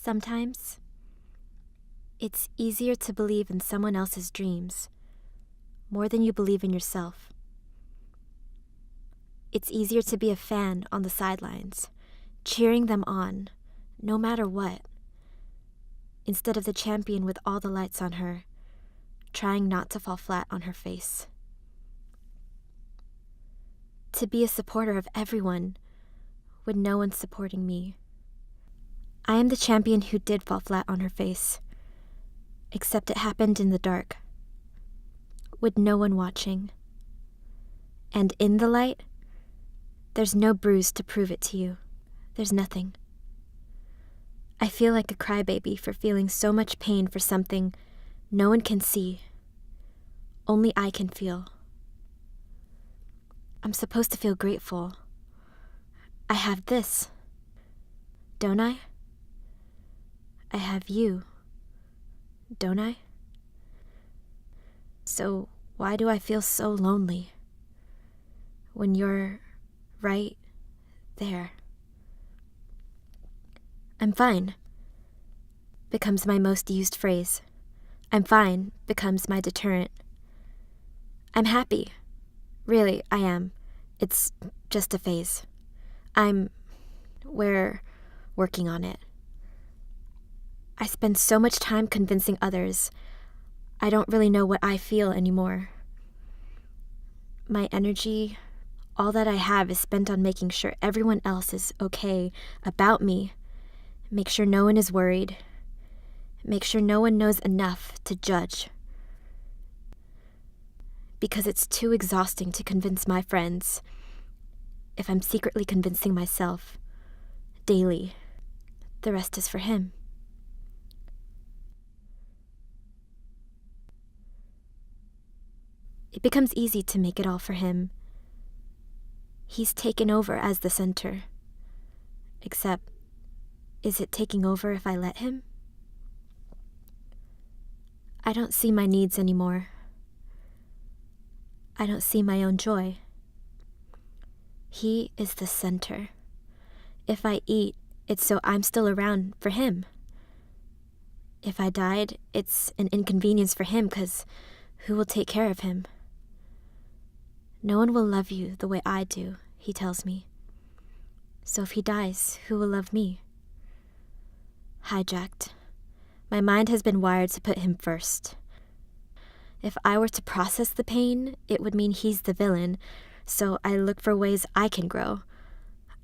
Sometimes, it's easier to believe in someone else's dreams more than you believe in yourself. It's easier to be a fan on the sidelines, cheering them on, no matter what, instead of the champion with all the lights on her, trying not to fall flat on her face. To be a supporter of everyone when no one's supporting me. I am the champion who did fall flat on her face, except it happened in the dark, with no one watching. And in the light, there's no bruise to prove it to you. There's nothing. I feel like a crybaby for feeling so much pain for something no one can see. Only I can feel. I'm supposed to feel grateful. I have this, don't I? I have you, don't I? So why do I feel so lonely when you're right there? I'm fine becomes my most used phrase. I'm fine becomes my deterrent. I'm happy. Really, I am. It's just a phase. We're working on it. I spend so much time convincing others. I don't really know what I feel anymore. My energy, all that I have is spent on making sure everyone else is okay about me. Make sure no one is worried. Make sure no one knows enough to judge. Because it's too exhausting to convince my friends if I'm secretly convincing myself daily. The rest is for him. It becomes easy to make it all for him. He's taken over as the center. Except, is it taking over if I let him? I don't see my needs anymore. I don't see my own joy. He is the center. If I eat, it's so I'm still around for him. If I died, it's an inconvenience for him because who will take care of him? No one will love you the way I do, he tells me. So if he dies, who will love me? Hijacked. My mind has been wired to put him first. If I were to process the pain, it would mean he's the villain, so I look for ways I can grow.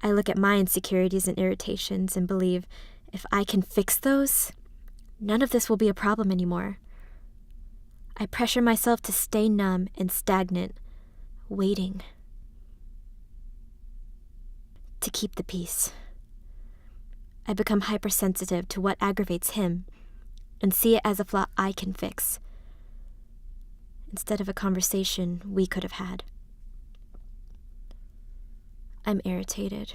I look at my insecurities and irritations and believe if I can fix those, none of this will be a problem anymore. I pressure myself to stay numb and stagnant, waiting. To keep the peace. I become hypersensitive to what aggravates him and see it as a flaw I can fix, instead of a conversation we could have had. I'm irritated,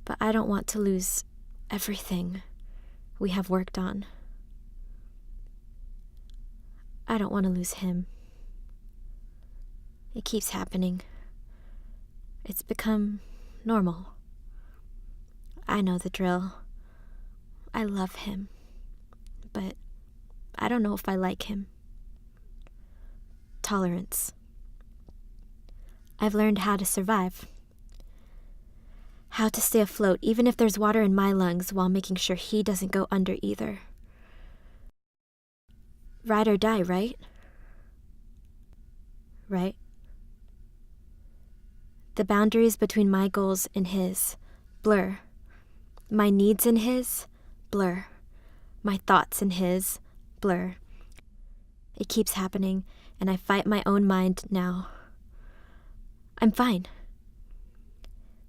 but I don't want to lose everything we have worked on. I don't want to lose him. It keeps happening. It's become normal. I know the drill. I love him, but I don't know if I like him. Tolerance. I've learned how to survive. How to stay afloat even if there's water in my lungs while making sure he doesn't go under either. Ride or die, right? Right? The boundaries between my goals and his blur. My needs and his blur. My thoughts and his blur. It keeps happening, and I fight my own mind now. I'm fine.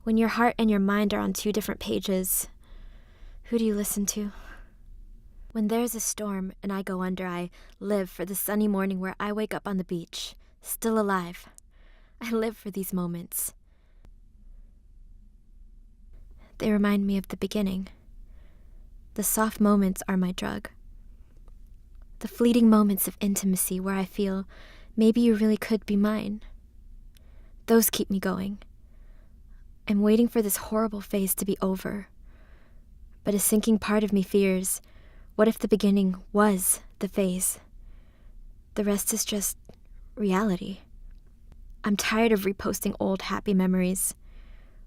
When your heart and your mind are on two different pages, who do you listen to? When there's a storm and I go under, I live for the sunny morning where I wake up on the beach, still alive. I live for these moments. They remind me of the beginning. The soft moments are my drug. The fleeting moments of intimacy where I feel maybe you really could be mine. Those keep me going. I'm waiting for this horrible phase to be over. But a sinking part of me fears, what if the beginning was the phase? The rest is just reality. I'm tired of reposting old happy memories.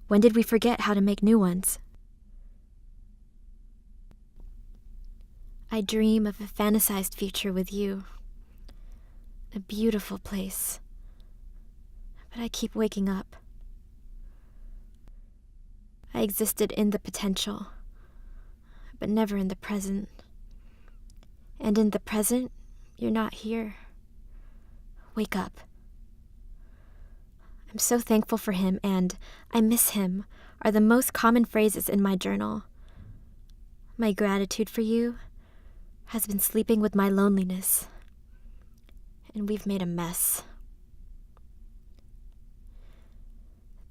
When did we forget how to make new ones? I dream of a fantasized future with you. A beautiful place. But I keep waking up. I existed in the potential, but never in the present. And in the present, you're not here. Wake up. I'm so thankful for him, and I miss him are the most common phrases in my journal. My gratitude for you has been sleeping with my loneliness, and we've made a mess.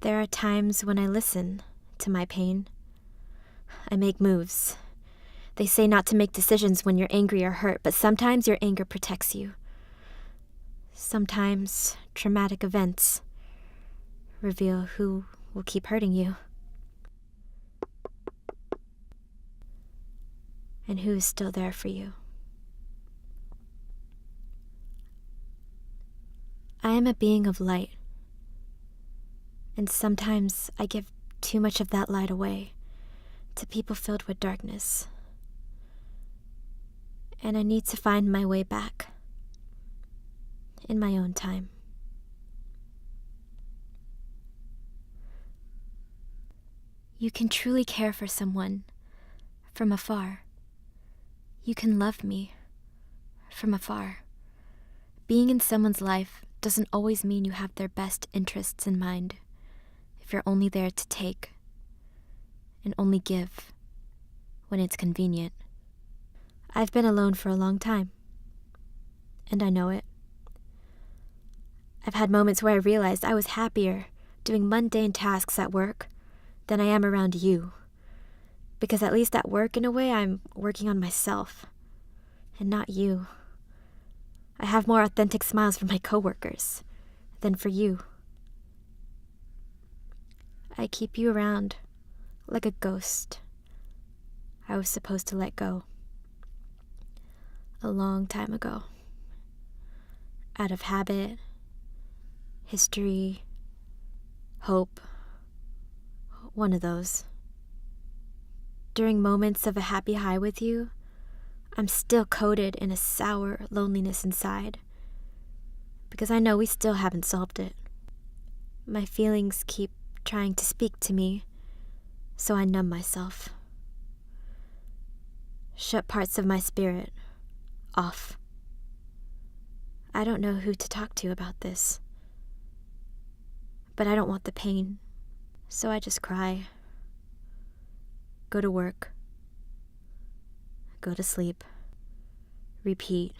There are times when I listen to my pain. I make moves. They say not to make decisions when you're angry or hurt, but sometimes your anger protects you. Sometimes traumatic events reveal who will keep hurting you and who is still there for you. I am a being of light, and sometimes I give too much of that light away to people filled with darkness. And I need to find my way back in my own time. You can truly care for someone from afar. You can love me from afar. Being in someone's life doesn't always mean you have their best interests in mind if you're only there to take and only give when it's convenient. I've been alone for a long time, and I know it. I've had moments where I realized I was happier doing mundane tasks at work than I am around you. Because at least at work, in a way, I'm working on myself, and not you. I have more authentic smiles for my coworkers than for you. I keep you around like a ghost I was supposed to let go a long time ago. Out of habit, history, hope, one of those. During moments of a happy high with you, I'm still coated in a sour loneliness inside, because I know we still haven't solved it. My feelings keep trying to speak to me, so I numb myself. Shut parts of my spirit off. I don't know who to talk to about this, but I don't want the pain, so I just cry. Go to work. Go to sleep. Repeat,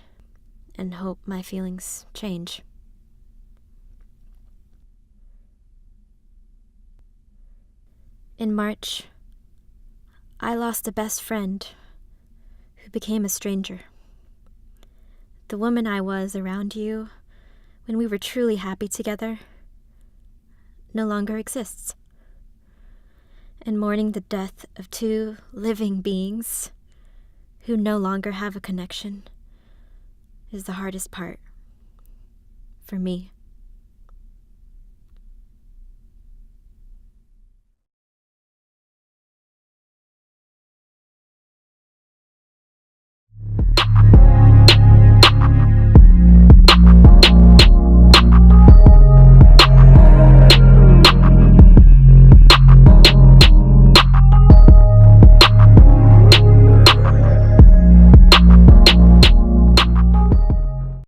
and hope my feelings change. In March, I lost a best friend who became a stranger. The woman I was around you when we were truly happy together no longer exists. And mourning the death of two living beings who no longer have a connection is the hardest part for me.